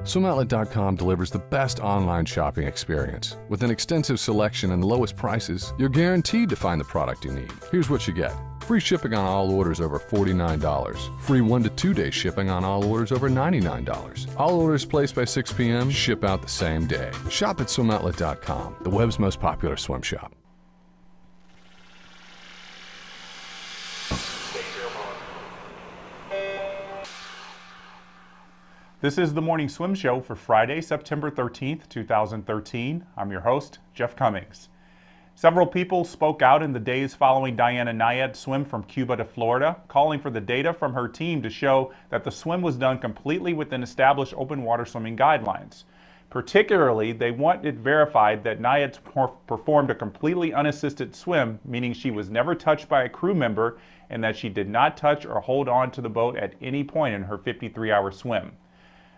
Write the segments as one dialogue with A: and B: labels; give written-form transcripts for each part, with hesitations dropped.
A: SwimOutlet.com delivers the best online shopping experience. With an extensive selection and the lowest prices, you're guaranteed to find the product you need. Here's what you get. Free shipping on all orders over $49. Free 1 to 2 day shipping on all orders over $99. All orders placed by 6 p.m. ship out the same day. Shop at SwimOutlet.com, the web's most popular swim shop.
B: This is the Morning Swim Show for Friday, September 13th, 2013. I'm your host, Jeff Cummings. Several people spoke out in the days following Diana Nyad's swim from Cuba to Florida, calling for the data from her team to show that the swim was done completely within established open water swimming guidelines. Particularly, they want it verified that Nyad performed a completely unassisted swim, meaning she was never touched by a crew member and that she did not touch or hold on to the boat at any point in her 53-hour swim.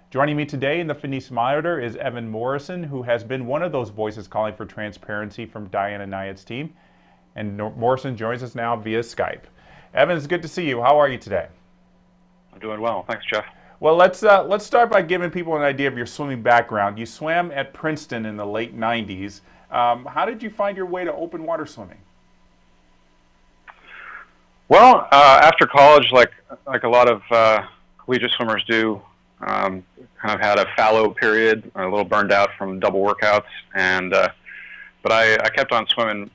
B: Joining me today in the Finis Monitor is Evan Morrison, who has been one of those voices calling for transparency from Diana Nyad's team. And Morrison joins us now via Skype. Evan, it's good to see you. How are you today?
C: I'm doing well. Thanks, Jeff.
B: Well, let's start by giving people an idea of your swimming background. You swam at Princeton in the late 90s. How did you find your way to open water swimming?
C: Well, after college, like a lot of collegiate swimmers do, kind of had a fallow period, a little burned out from double workouts, and but I kept on swimming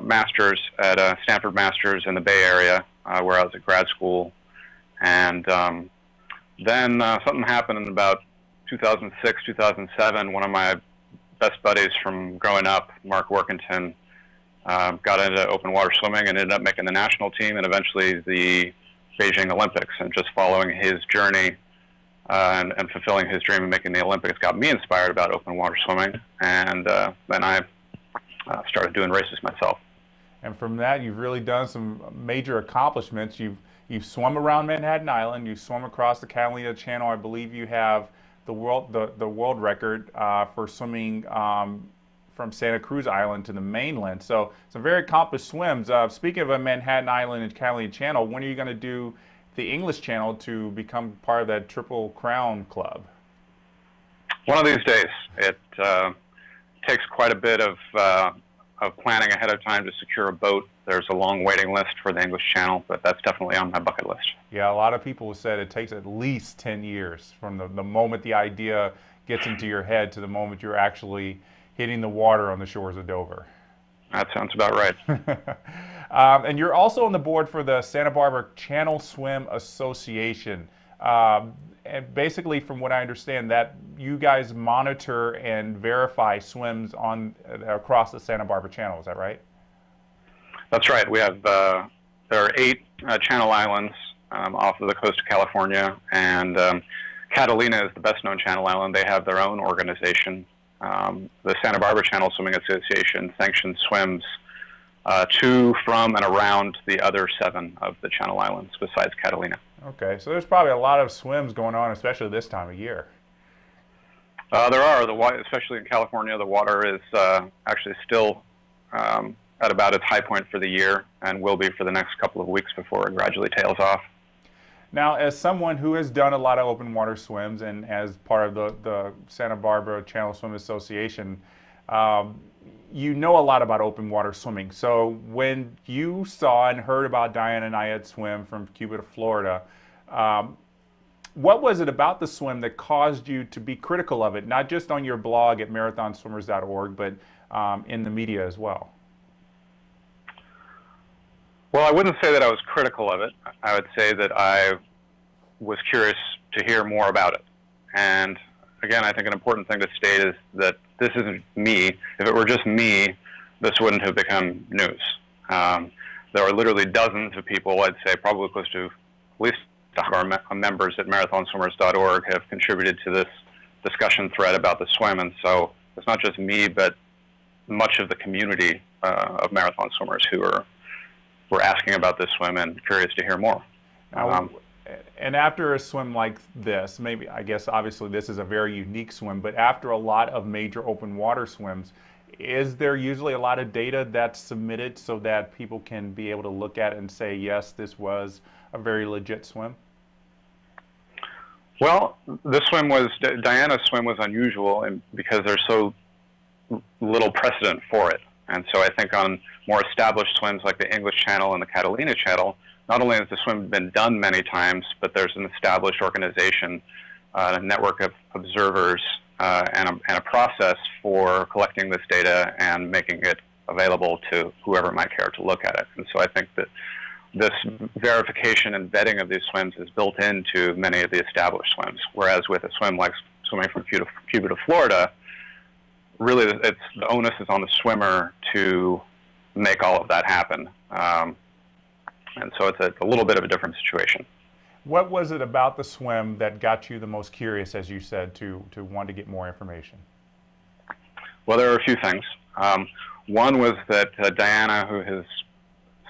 C: masters at Stanford Masters in the Bay Area, where I was at grad school, and then something happened in about 2006, 2007. One of my best buddies from growing up, Mark Workington, got into open water swimming and ended up making the national team and eventually the Beijing Olympics. And just following his journey and fulfilling his dream of making the Olympics got me inspired about open water swimming, and then I started doing races myself.
B: And from that, you've really done some major accomplishments. You've swum around Manhattan Island. You've swum across the Catalina Channel. I believe you have the world record for swimming from Santa Cruz Island to the mainland. So some very accomplished swims. Speaking of a Manhattan Island and Catalina Channel, when are you going to do the English Channel to become part of that Triple Crown Club?
C: One of these days. It takes quite a bit of planning ahead of time to secure a boat. There's a long waiting list for the English Channel, but that's definitely on my bucket list.
B: Yeah, a lot of people have said it takes at least 10 years from the moment the idea gets into your head to the moment you're actually hitting the water on the shores of Dover.
C: That sounds about right.
B: And you're also on the board for the Santa Barbara Channel Swim Association. And basically, from what I understand, that you guys monitor and verify swims across the Santa Barbara Channel. Is that right?
C: That's right. We have there are 8 channel islands off of the coast of California, and Catalina is the best-known channel island. They have their own organization. The Santa Barbara Channel Swimming Association sanctions swims to, from, and around the other 7 of the Channel Islands besides Catalina.
B: Okay, so there's probably a lot of swims going on, especially this time of year.
C: There are, especially in California, the water is actually still at about its high point for the year and will be for the next couple of weeks before it gradually tails off.
B: Now, as someone who has done a lot of open water swims and as part of the Santa Barbara Channel Swim Association, you know a lot about open water swimming. So when you saw and heard about Diana Nyad's swim from Cuba to Florida, what was it about the swim that caused you to be critical of it, not just on your blog at marathonswimmers.org, but in the media as well?
C: Well, I wouldn't say that I was critical of it. I would say that I was curious to hear more about it. And again, I think an important thing to state is that this isn't me. If it were just me, this wouldn't have become news. There are literally dozens of people, I'd say probably close to at least our members at marathonswimmers.org have contributed to this discussion thread about the swim. And so it's not just me, but much of the community of marathon swimmers who were asking about this swim and curious to hear more.
B: And after a swim like this, maybe, I guess obviously this is a very unique swim, but after a lot of major open water swims, is there usually a lot of data that's submitted so that people can be able to look at it and say, yes, this was a very legit swim?
C: Well, Diana's swim was unusual because there's so little precedent for it. And so I think on more established swims like the English Channel and the Catalina Channel, not only has the swim been done many times, but there's an established organization, a network of observers, and a process for collecting this data and making it available to whoever might care to look at it. And so I think that this verification and vetting of these swims is built into many of the established swims, whereas with a swim like swimming from Cuba to Florida, really the onus is on the swimmer to make all of that happen. And so it's a little bit of a different situation.
B: What was it about the swim that got you the most curious, as you said, to want to get more information?
C: Well, there are a few things. One was that Diana, who has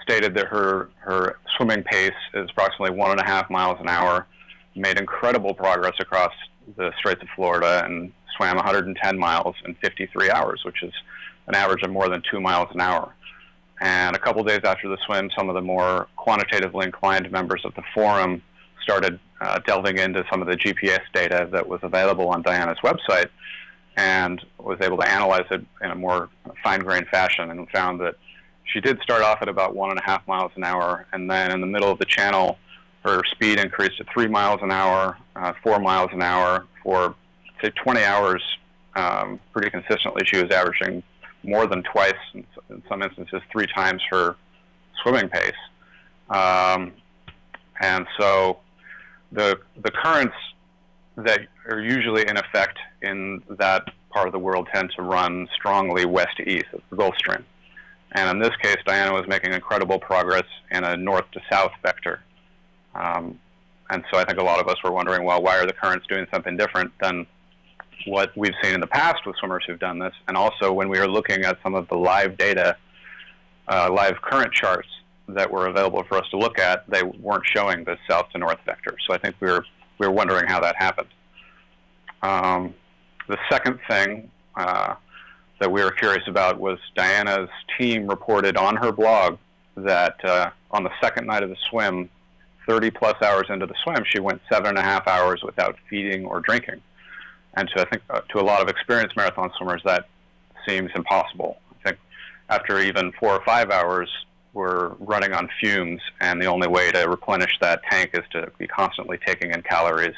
C: stated that her swimming pace is approximately 1.5 miles an hour, made incredible progress across the Straits of Florida and swam 110 miles in 53 hours, which is an average of more than 2 miles an hour. And a couple days after the swim, some of the more quantitatively inclined members of the forum started delving into some of the GPS data that was available on Diana's website and was able to analyze it in a more fine-grained fashion, and found that she did start off at about 1.5 miles an hour, and then in the middle of the channel, her speed increased to 3 miles an hour, 4 miles an hour. For, say, 20 hours, pretty consistently, she was averaging more than twice, in some instances 3 times her swimming pace. And so the currents that are usually in effect in that part of the world tend to run strongly west to east, the Gulf Stream. And in this case, Diana was making incredible progress in a north to south vector. And so I think a lot of us were wondering, well, why are the currents doing something different than what we've seen in the past with swimmers who've done this? And also when we were looking at some of the live data, live current charts that were available for us to look at, they weren't showing the south to north vector. So I think we were wondering how that happened. The second thing that we were curious about was Diana's team reported on her blog that on the second night of the swim, 30-plus hours into the swim, she went 7.5 hours without feeding or drinking. And I think to a lot of experienced marathon swimmers, that seems impossible. I think after even 4 or 5 hours, we're running on fumes, and the only way to replenish that tank is to be constantly taking in calories,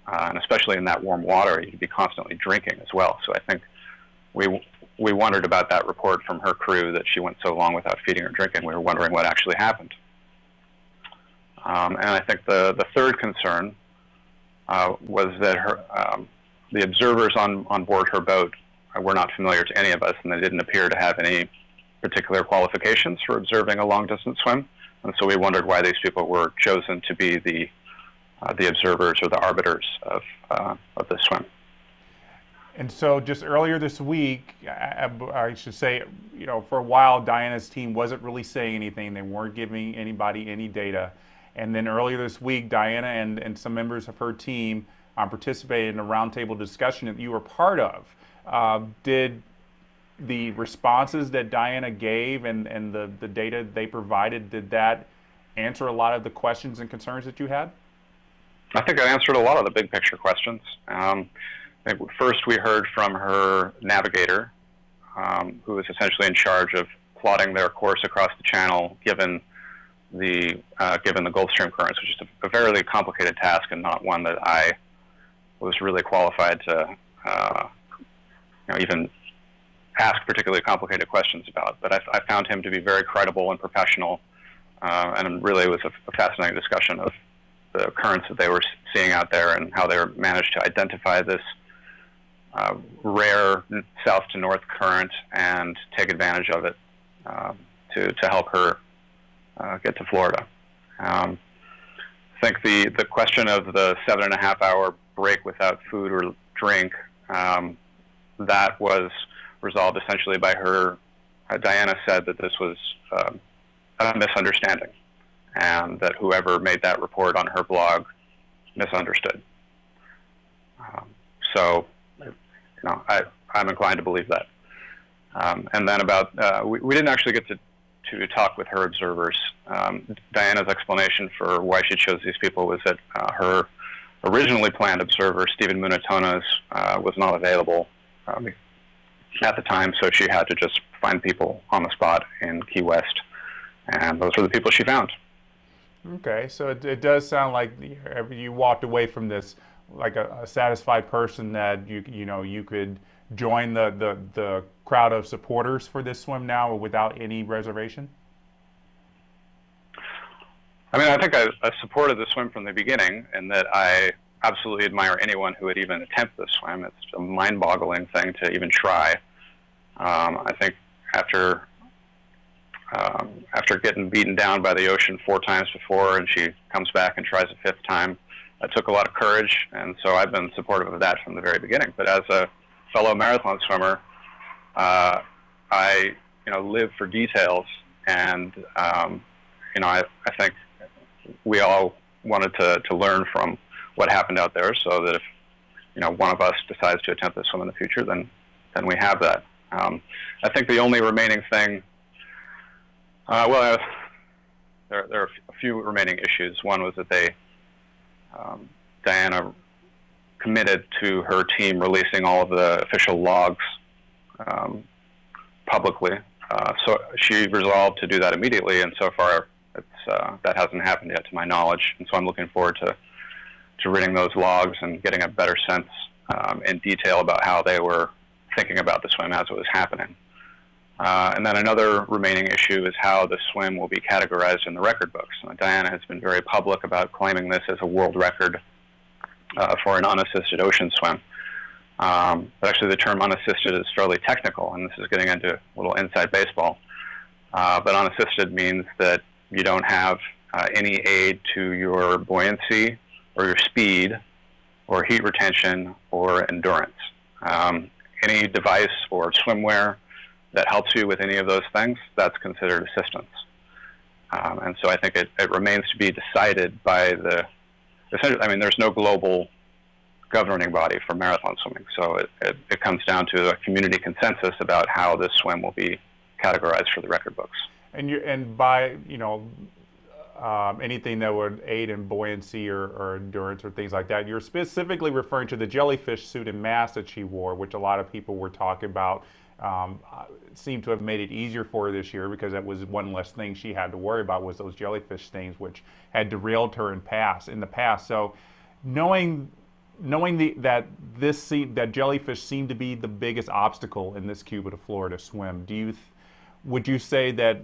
C: and especially in that warm water, you could be constantly drinking as well. So I think we wondered about that report from her crew that she went so long without feeding or drinking. We were wondering what actually happened. And I think the third concern was that the observers on board her boat were not familiar to any of us, and they didn't appear to have any particular qualifications for observing a long-distance swim. And so we wondered why these people were chosen to be the observers or the arbiters of the swim.
B: And so just earlier this week, I should say, you know, for a while, Diana's team wasn't really saying anything. They weren't giving anybody any data. And then earlier this week, Diana and some members of her team participated in a roundtable discussion that you were part of. Did the responses that Diana gave and the data they provided, did that answer a lot of the questions and concerns that you had?
C: I think it answered a lot of the big picture questions. First, we heard from her navigator, who was essentially in charge of plotting their course across the channel, given the Gulf Stream currents, which is a fairly complicated task and not one that I was really qualified to even ask particularly complicated questions about. But I found him to be very credible and professional, and really it was a fascinating discussion of the currents that they were seeing out there and how they managed to identify this rare south to north current and take advantage of it to help her get to Florida. I think the question of the 7.5-hour break without food or drink, that was resolved essentially by her. Diana said that this was a misunderstanding, and that whoever made that report on her blog misunderstood. So, you know, I'm inclined to believe that. And then about, we didn't actually get to talk with her observers. Diana's explanation for why she chose these people was that her originally planned observer, Stephen Munatonas, was not available at the time, so she had to just find people on the spot in Key West, and those were the people she found.
B: Okay, so it does sound like you walked away from this like a satisfied person that you could join the crowd of supporters for this swim now without any reservation?
C: I mean, I think I supported the swim from the beginning, and that I absolutely admire anyone who would even attempt this swim. It's a mind-boggling thing to even try. I think after getting beaten down by the ocean 4 times before, and she comes back and tries a 5th time, it took a lot of courage, and so I've been supportive of that from the very beginning. But as a fellow marathon swimmer, I live for details, and I think we all wanted to learn from what happened out there, so that if one of us decides to attempt this swim in the future, then we have that. I think the only remaining thing, well, there are a few remaining issues. One was that Diana committed to her team releasing all of the official logs publicly, so she resolved to do that immediately, and so far that hasn't happened yet to my knowledge, and so I'm looking forward to reading those logs and getting a better sense in detail about how they were thinking about the swim as it was happening. And then another remaining issue is how the swim will be categorized in the record books. Diana has been very public about claiming this as a world record for an unassisted ocean swim. But actually the term unassisted is fairly technical, and this is getting into a little inside baseball. But unassisted means that you don't have any aid to your buoyancy or your speed or heat retention or endurance. Any device or swimwear that helps you with any of those things, that's considered assistance. And so I think it remains to be decided by there's no global governing body for marathon swimming, so it comes down to a community consensus about how this swim will be categorized for the record books.
B: And by anything that would aid in buoyancy or endurance or things like that, you're specifically referring to the jellyfish suit and mask that she wore, which a lot of people were talking about. Seemed to have made it easier for her this year, because that was one less thing she had to worry about, was those jellyfish stings, which had derailed her in the past. So knowing that jellyfish seemed to be the biggest obstacle in this Cuba to Florida swim, would you say that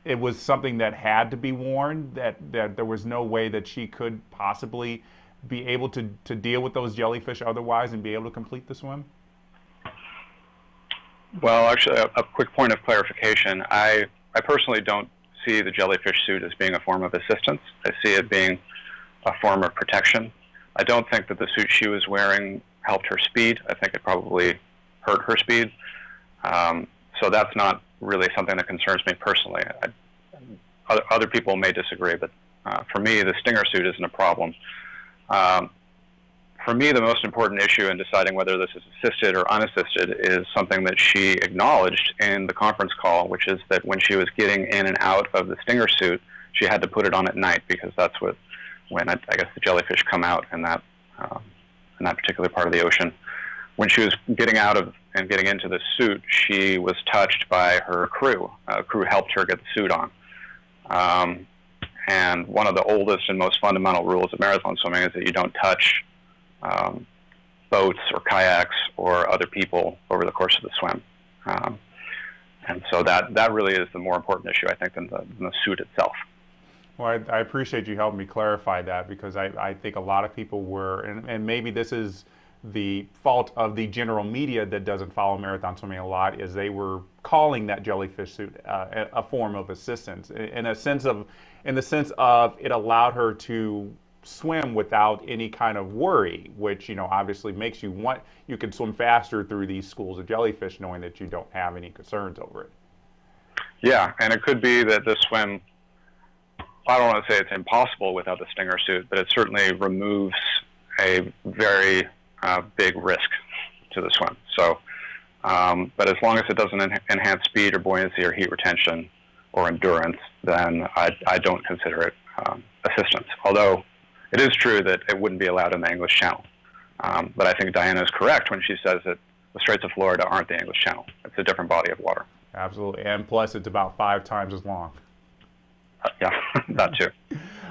B: it was something that had to be worn, that there was no way that she could possibly be able to deal with those jellyfish otherwise and be able to complete the swim?
C: Well, actually, a quick point of clarification. I personally don't see the jellyfish suit as being a form of assistance. I see it being a form of protection. I don't think that the suit she was wearing helped her speed. I think it probably hurt her speed. So that's not really something that concerns me personally. Other people may disagree, but for me, the stinger suit isn't a problem. For me, the most important issue in deciding whether this is assisted or unassisted is something that she acknowledged in the conference call, which is that when she was getting in and out of the stinger suit, she had to put it on at night, because that's when I guess the jellyfish come out in that particular part of the ocean. When she was getting out of and getting into the suit, she was touched by her crew. Crew helped her get the suit on. And one of the oldest and most fundamental rules of marathon swimming is that you don't touch boats or kayaks or other people over the course of the swim. And so that really is the more important issue, I think, than the suit itself.
B: Well, I appreciate you helping me clarify that, because I think a lot of people were, and maybe this is the fault of the general media that doesn't follow marathon swimming a lot, is they were calling that jellyfish suit a form of assistance, in the sense of it allowed her to swim without any kind of worry, which obviously makes you can swim faster through these schools of jellyfish knowing that you don't have any concerns over it.
C: Yeah, and it could be that this swim, I don't want to say it's impossible without the stinger suit, but it certainly removes a very big risk to the swim. So, but as long as it doesn't enhance speed or buoyancy or heat retention or endurance, then I don't consider it assistance. Although it is true that it wouldn't be allowed in the English Channel. But I think Diana is correct when she says that the Straits of Florida aren't the English Channel. It's a different body of water.
B: Absolutely, and plus it's about 5 times as long.
C: Yeah, that too.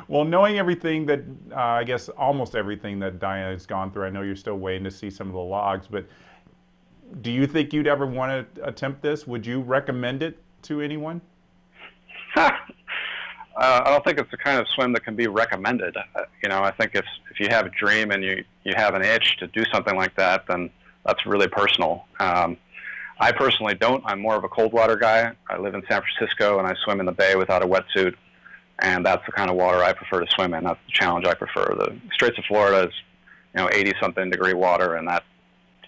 B: Well, knowing everything that, I guess almost everything that Diana has gone through, I know you're still waiting to see some of the logs, but do you think you'd ever want to attempt this? Would you recommend it to anyone?
C: I don't think it's the kind of swim that can be recommended. You know, I think if you have a dream and you have an itch to do something like that, then that's really personal. I personally don't. I'm more of a cold water guy. I live in San Francisco and I swim in the bay without a wetsuit, and that's the kind of water I prefer to swim in. That's the challenge I prefer. The Straits of Florida is, 80-something degree water, and that,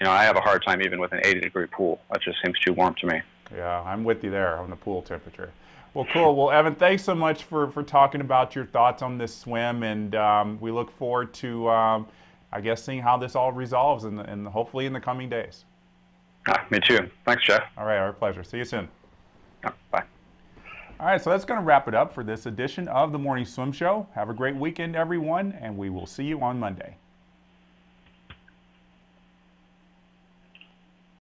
C: I have a hard time even with an 80-degree pool. That just seems too warm to me.
B: Yeah, I'm with you there on the pool temperature. Well, cool. Well, Evan, thanks so much for talking about your thoughts on this swim, and we look forward to, I guess, seeing how this all resolves and hopefully in the coming days.
C: Me too. Thanks, Jeff.
B: All right, our pleasure. See you soon.
C: Bye.
B: All right, so that's going to wrap it up for this edition of the Morning Swim Show. Have a great weekend, everyone, and we will see you on Monday.